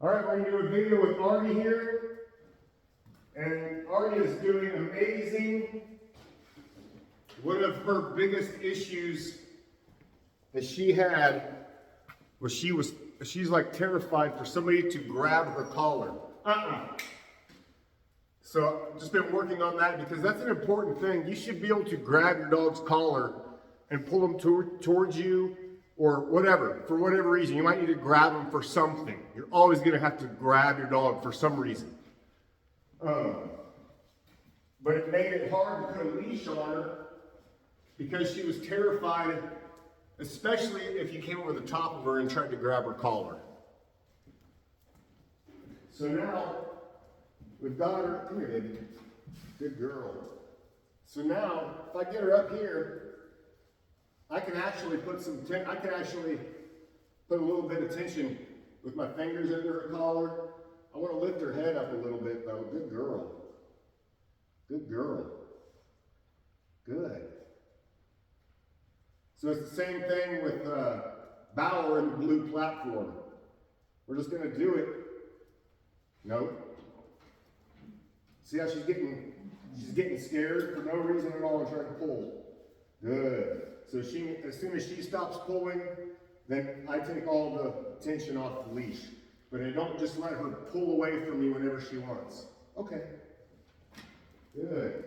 All right, we're going to do a video with Artie here. And Artie is doing amazing. One of her biggest issues that she had was she's like terrified for somebody to grab her collar. So I've just been working on that because that's an important thing. You should be able to grab your dog's collar and pull them towards you or whatever, for whatever reason. You might need to grab them for something. You're always going to have to grab your dog for some reason. But it made it hard to put a leash on her because she was terrified, especially if you came over the top of her and tried to grab her collar. So now, we've got her, come here, baby, good girl. So now, if I get her up here, I can actually put a little bit of tension with my fingers under her collar. I want to lift her head up a little bit though. Good girl. Good girl. Good. So it's the same thing with Bauer and the blue platform. We're just going to do it. No. See how she's getting scared for no reason at all and trying to pull. Good. So as soon as she stops pulling, then I take all the tension off the leash. But I don't just let her pull away from me whenever she wants. Okay. Good.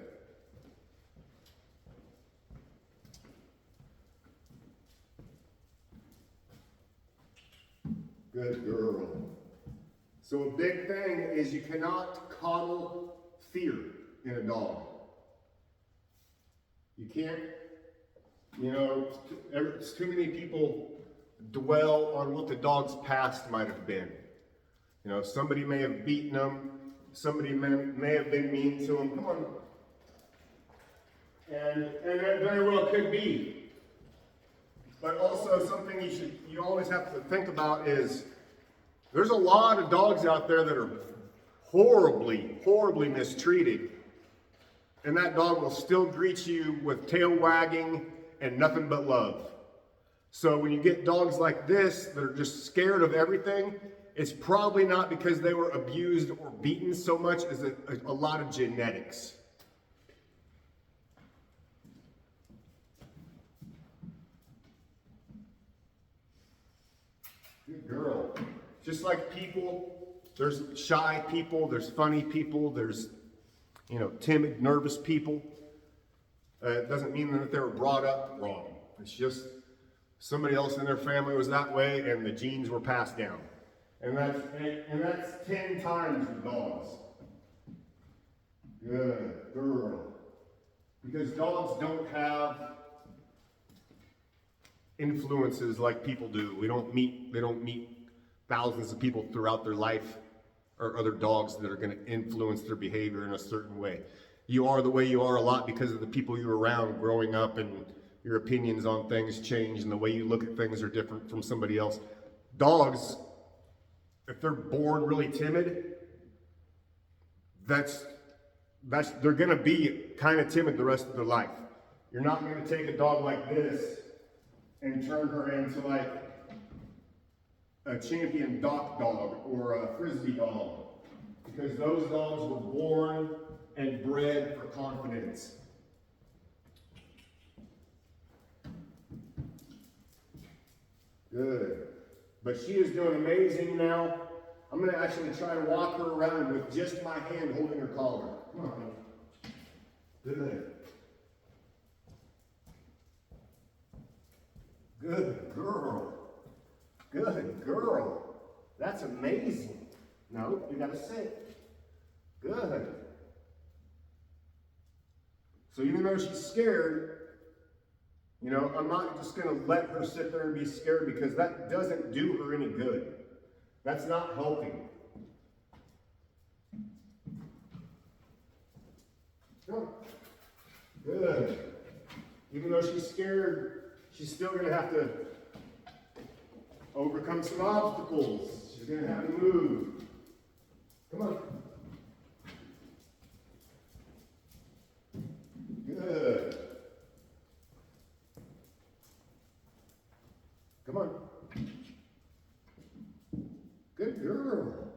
Good girl. So a big thing is you cannot coddle fear in a dog. You can't, too many people dwell on what the dog's past might have been. Somebody may have beaten them, somebody may have been mean to them. Come on. And that very well could be. But also something you always have to think about is there's a lot of dogs out there that are horribly, horribly mistreated. And that dog will still greet you with tail wagging and nothing but love. So when you get dogs like this that are just scared of everything, it's probably not because they were abused or beaten so much as a lot of genetics. Good girl. Just like people, there's shy people, there's funny people, there's timid, nervous people. It doesn't mean that they were brought up wrong. It's just somebody else in their family was that way and the genes were passed down. And that's 10 times with dogs. Good girl. Because dogs don't have influences like people do. They don't meet thousands of people throughout their life or other dogs that are going to influence their behavior in a certain way. You are the way you are a lot because of the people you were around growing up, and your opinions on things change and the way you look at things are different from somebody else. Dogs, if they're born really timid, they're going to be kind of timid the rest of their life. You're not going to take a dog like this and turn her into like a champion dock dog or a frisbee dog, because those dogs were born and bred for confidence. Good. But she is doing amazing now. I'm going to actually try to walk her around with just my hand holding her collar. Come on. Good. Good girl. Good girl. That's amazing. No, you got to sit. Good. So even though she's scared, I'm not just going to let her sit there and be scared, because that doesn't do her any good. That's not helping. Go. Good. Even though she's scared, she's still going to have to overcome some obstacles. She's going to have to move. Come on. Good. Come on. Good girl.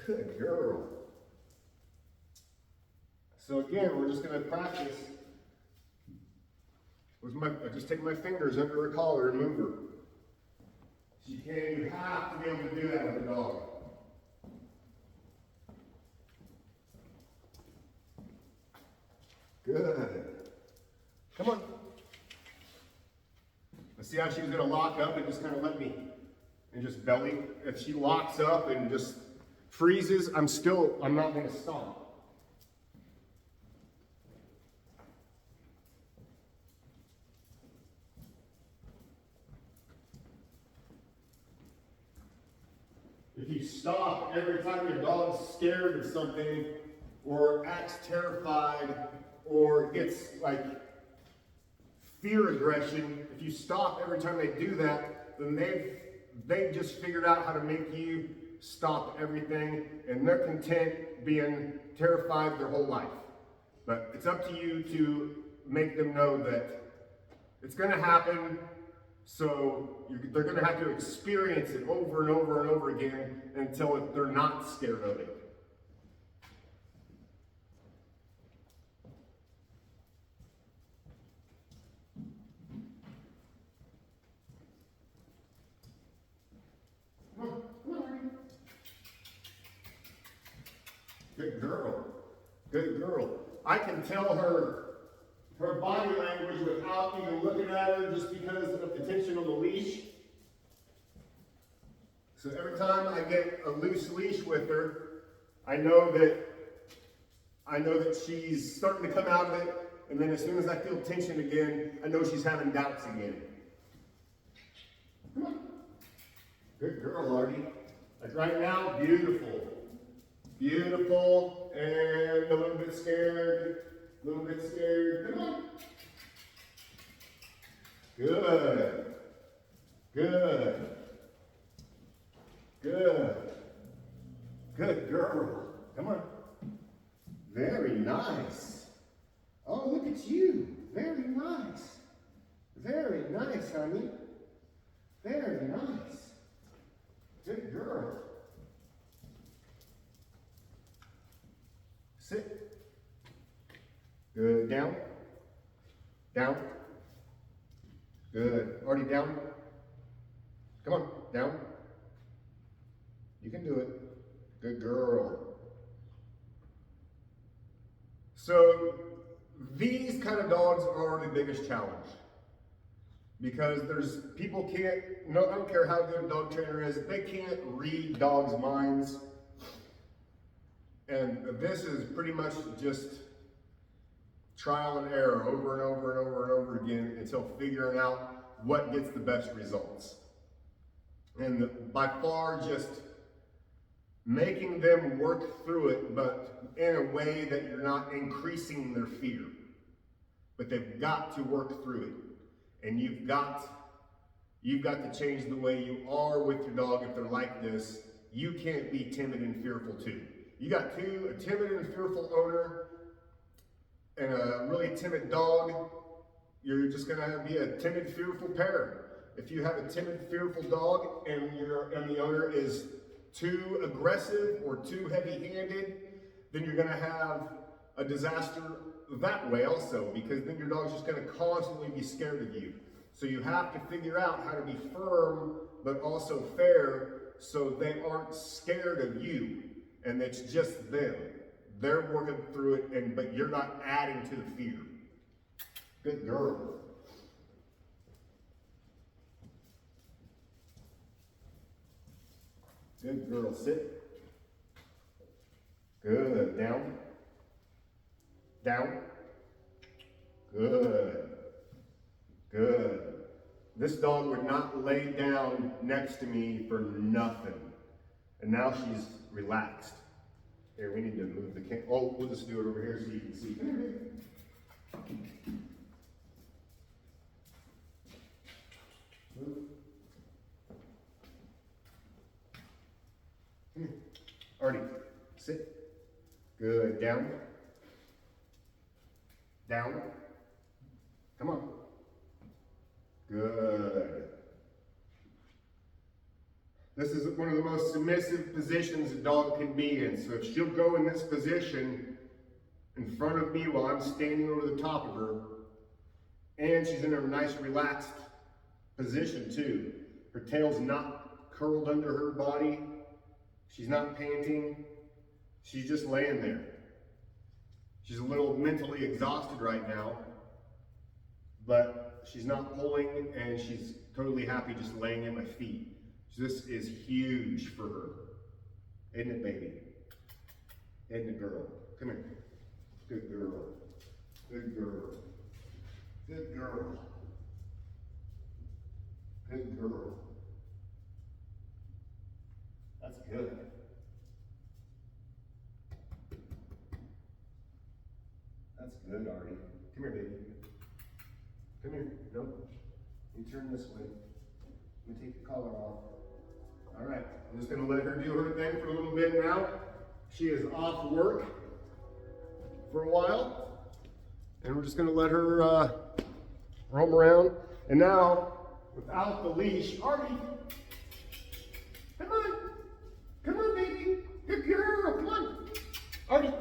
Good girl. So again, we're just going to practice. I just take my fingers under her collar and move her. You have to be able to do that with a dog. Good. Come on. Let's see how she was going to lock up and just kind of let me, and just belly. If she locks up and just freezes, I'm not going to stop. If you stop every time your dog's scared of something, or acts terrified, or gets like fear aggression, if you stop every time they do that, then they've just figured out how to make you stop everything, and they're content being terrified their whole life. But it's up to you to make them know that it's going to happen. So they're going to have to experience it over and over and over again until they're not scared of it. Good girl. Good girl. I can tell her body language without even looking at her, just because of the tension on the leash. So every time I get a loose leash with her, I know that she's starting to come out of it, and then as soon as I feel tension again, I know she's having doubts again. Come on. Good girl, Artie. Like right now, beautiful. Beautiful, and a little bit scared. A little bit scared. Come on. Good. Good. Good. Good girl. Come on. Very nice. Oh, look at you. Very nice. Very nice, honey. Very nice. Good girl. Sit. Good. Down. Down. Good. Artie, down. Come on. Down. You can do it. Good girl. So these kind of dogs are the biggest challenge, because people can't, no, I don't care how good a dog trainer is, they can't read dogs' minds. And this is pretty much just trial and error over and over and over and over again until figuring out what gets the best results. And by far just making them work through it, but in a way that you're not increasing their fear. But they've got to work through it. And you've got to change the way you are with your dog if they're like this. You can't be timid and fearful too. You got a timid and fearful owner and a really timid dog, you're just gonna be a timid, fearful pair. If you have a timid, fearful dog and the owner is too aggressive or too heavy-handed, then you're gonna have a disaster that way also, because then your dog's just gonna constantly be scared of you. So you have to figure out how to be firm, but also fair, so they aren't scared of you, and it's just them. They're working through it, but you're not adding to the fear. Good girl. Good girl. Sit. Good. Down. Down. Good. Good. This dog would not lay down next to me for nothing. And now she's relaxed. Here, we need to move the camera. Oh, we'll just do it over here so you can see. Move. Come here. Artie, sit. Good. Down. Down. Come on. Good. This is one of the most submissive positions a dog can be in. So if she'll go in this position in front of me while I'm standing over the top of her, and she's in a nice relaxed position too. Her tail's not curled under her body. She's not panting. She's just laying there. She's a little mentally exhausted right now, but she's not pulling and she's totally happy just laying at my feet. So this is huge for her. Isn't it, baby? Isn't it, girl? Come here. Good girl. Good girl. Good girl. Good girl. That's good. That's good, Artie. Come here, baby. Come here. No. You turn this way. Let me take the collar off. All right. I'm just going to let her do her thing for a little bit now. She is off work for a while. And we're just going to let her roam around. And now, without the leash, Artie, come on. Come on, baby. Good girl. Come on. Artie.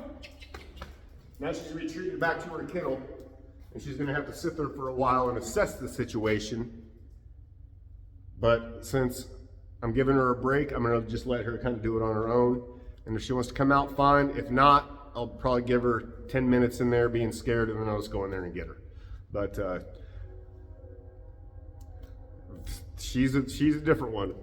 Now she's retreated back to her kennel. And she's going to have to sit there for a while and assess the situation. But since I'm giving her a break, I'm going to just let her kind of do it on her own. And if she wants to come out, fine. If not, I'll probably give her 10 minutes in there being scared, and then I'll just go in there and get her. But she's a different one.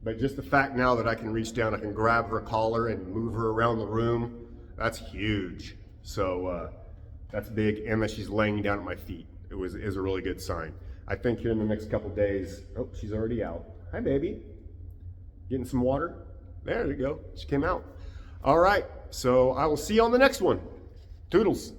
But just the fact now that I can reach down, I can grab her collar and move her around the room, that's huge. So that's big, and that she's laying down at my feet is a really good sign. I think here in the next couple days, oh, she's already out. Hi, baby. Getting some water? There you go. She came out. All right, so I will see you on the next one. Toodles.